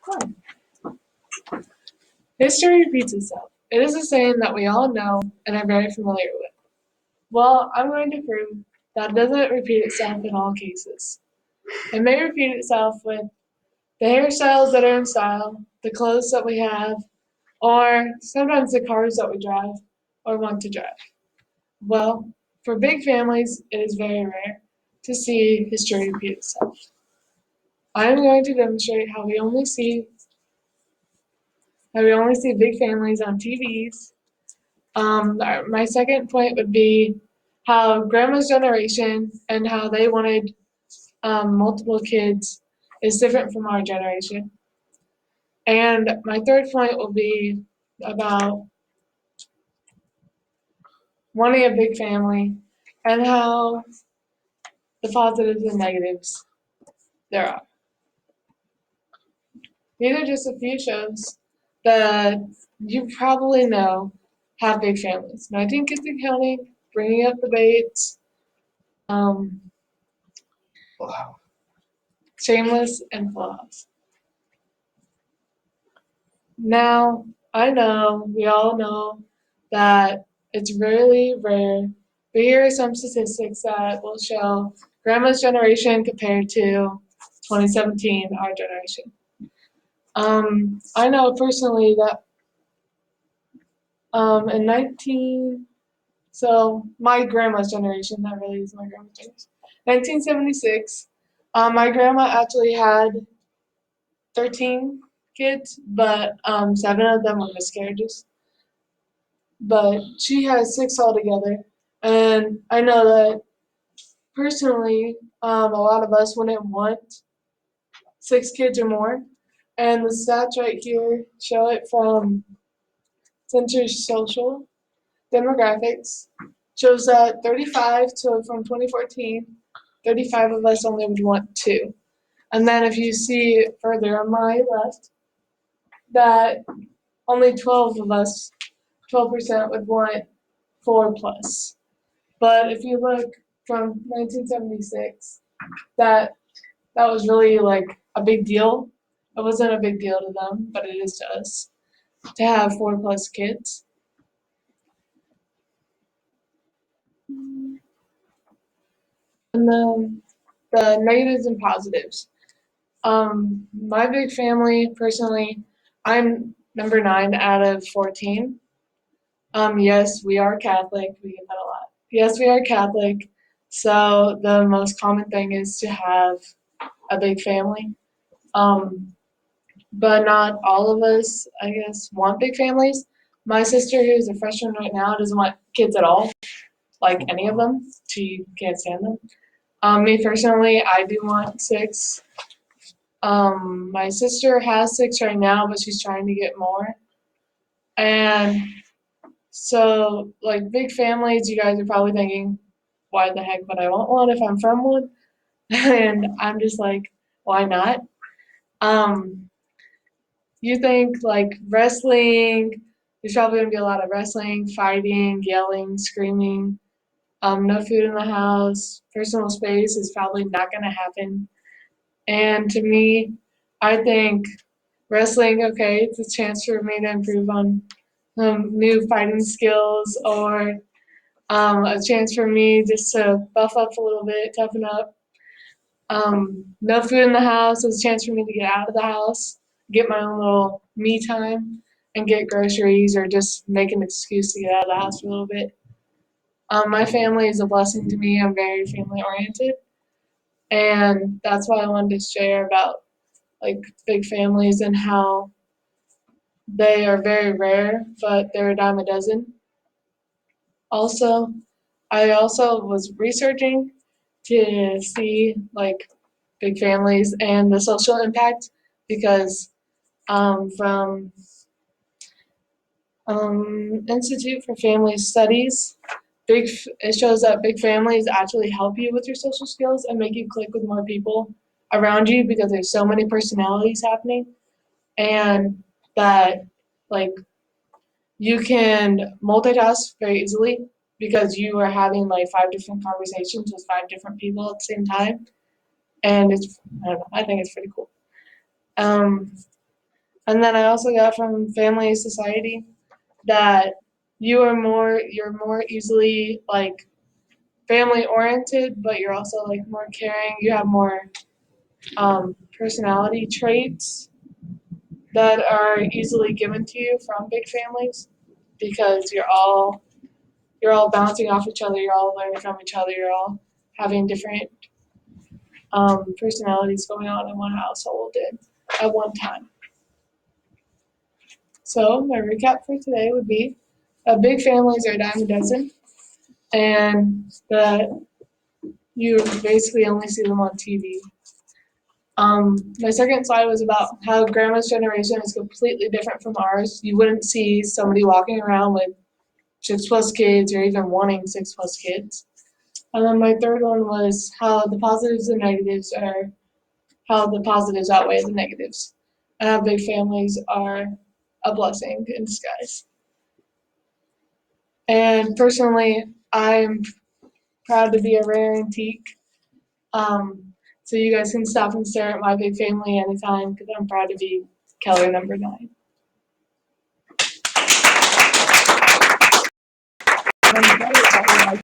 Fun. History repeats itself. It is a saying that we all know and are very familiar with. Well, I'm going to prove that it doesn't repeat itself in all cases. It may repeat itself with the hairstyles that are in style, the clothes that we have, or sometimes the cars that we drive or want to drive. Well, for big families, it is very rare to see history repeat itself. I am going to demonstrate how we only see big families on TVs. My second point would be how grandma's generation and how they wanted multiple kids is different from our generation. And my third point will be about wanting a big family and how the positives and negatives there are. These are just a few shows that you probably know have big families. 19 Kids and Counting, Bringing Up the Bates, um, Wow. Shameless, and Full House. Now, I know, we all know that it's really rare, but here are some statistics that will show grandma's generation compared to 2017, our generation. I know personally that in so my grandma's generation, that really is my grandma's generation, 1976, my grandma actually had 13 kids, but 7 of them were miscarriages. But she has 6 altogether. And I know that personally, a lot of us wouldn't want 6 kids or more. And the stats right here show it from Census Social Demographics. Shows that from 2014, 35 of us only would want 2. And then if you see further on my left, that only 12 of us, 12% would want 4 plus. But if you look from 1976, that that was really like a big deal. It wasn't a big deal to them, but it is to us to have 4 plus kids. And then the negatives and positives. My big family, personally, I'm number 9 out of 14. Yes, we are Catholic. We get that a lot. Yes, we are Catholic. So the most common thing is to have a big family. Um, but not all of us, I guess, want big families. My sister, who's a freshman right now, doesn't want kids at all, like any of them. She can't stand them. Me personally, I do want 6. My sister has 6 right now, but she's trying to get more. And so, like big families, you guys are probably thinking, why the heck would I want one if I'm from one? And I'm just like, why not? Um, you think like wrestling, there's probably gonna be a lot of wrestling, fighting, yelling, screaming, no food in the house, personal space is probably not gonna happen. And to me, I think wrestling, okay, it's a chance for me to improve on new fighting skills or a chance for me just to buff up a little bit, toughen up. No food in the house is a chance for me to get out of the house, get my own little me time, and get groceries or just make an excuse to get out of the house for a little bit. My family is a blessing to me. I'm very family oriented, and that's why I wanted to share about like big families and how they are very rare, but they're a dime a dozen. Also, I also was researching to see like big families and the social impact because from Institute for Family Studies, it shows that big families actually help you with your social skills and make you click with more people around you because there's so many personalities happening and that like you can multitask very easily because you are having like 5 different conversations with 5 different people at the same time, and it's I don't know, I think it's pretty cool. Um, And then I also got from Family Society that you're more easily like family oriented, but you're also like more caring. You have more personality traits that are easily given to you from big families because you're all bouncing off each other, you're all learning from each other, you're all having different personalities going on in one household at one time. So my recap for today would be big families are a dime a dozen, and that you basically only see them on TV. My second slide was about how grandma's generation is completely different from ours. You wouldn't see somebody walking around with 6+ kids or even wanting 6+ kids. And then my third one was how the positives and negatives are, how the positives outweigh the negatives, and how big families are a blessing in disguise. And personally, I'm proud to be a rare antique. So you guys can stop and stare at my big family anytime because I'm proud to be Keller number 9.